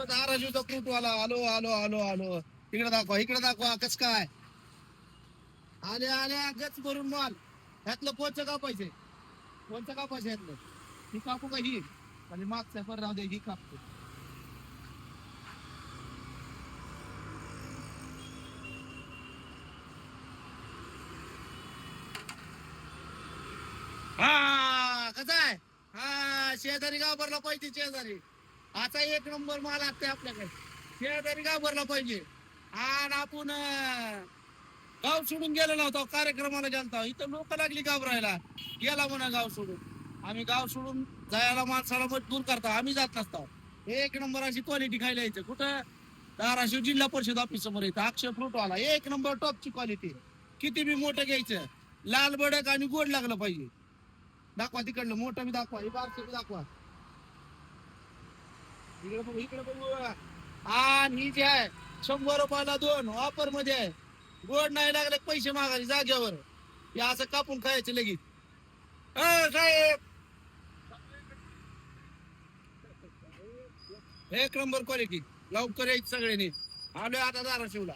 धाराशिवचा फ्रूटवाला. आलो आलो आलो आलो. इकडे दाखवा कस काय आले आले गच भरून माल. ह्यातलं कोणचं कापायचंय? कोणचं कापायचं ह्यातलं? ही कापू का ही? आणि मागच्या पर राहू दे, ही कापतो. हा कसा आहे? हा शेजारी गाव भरला पाहिजे. शेजारी आता एक नंबर माल असते आपल्याकडे. शेजारी गाव भरला पाहिजे. आणि आपण गाव सोडून गेलो नव्हतो. कार्यक्रमाला गेलतो. इथं लोक लागली घाबरायला. गेला म्हणा गाव सोडून. आम्ही गाव सोडून जायला माणसाला मजबूर करता. आम्ही जात नसतो. एक नंबर अशी क्वालिटी खायला यायचं. कुठं? धाराशिव जिल्हा परिषद ऑफिस समोर येतं. अक्षय फ्रूटवाला एक नंबर टॉपची क्वालिटी. किती बी मोठं घ्यायचं. लाल बडक आणि गोड लागलं पाहिजे. दाखवा तिकडलं मोठं बी दाखवा. हे बारसं बी दाखवा. इकडे बघू इकडे बघू. आणि ही जी आहे 100 रुपयाला 2 ऑफर मध्ये आहे. गोड नाही लागले पैसे मागायचे जागेवर. हे असं कापून खायचं लगेच. साहेब एक नंबर क्वालिटी. लवकर यायचं सगळ्यांनी. आलोय आता धाराशिवला.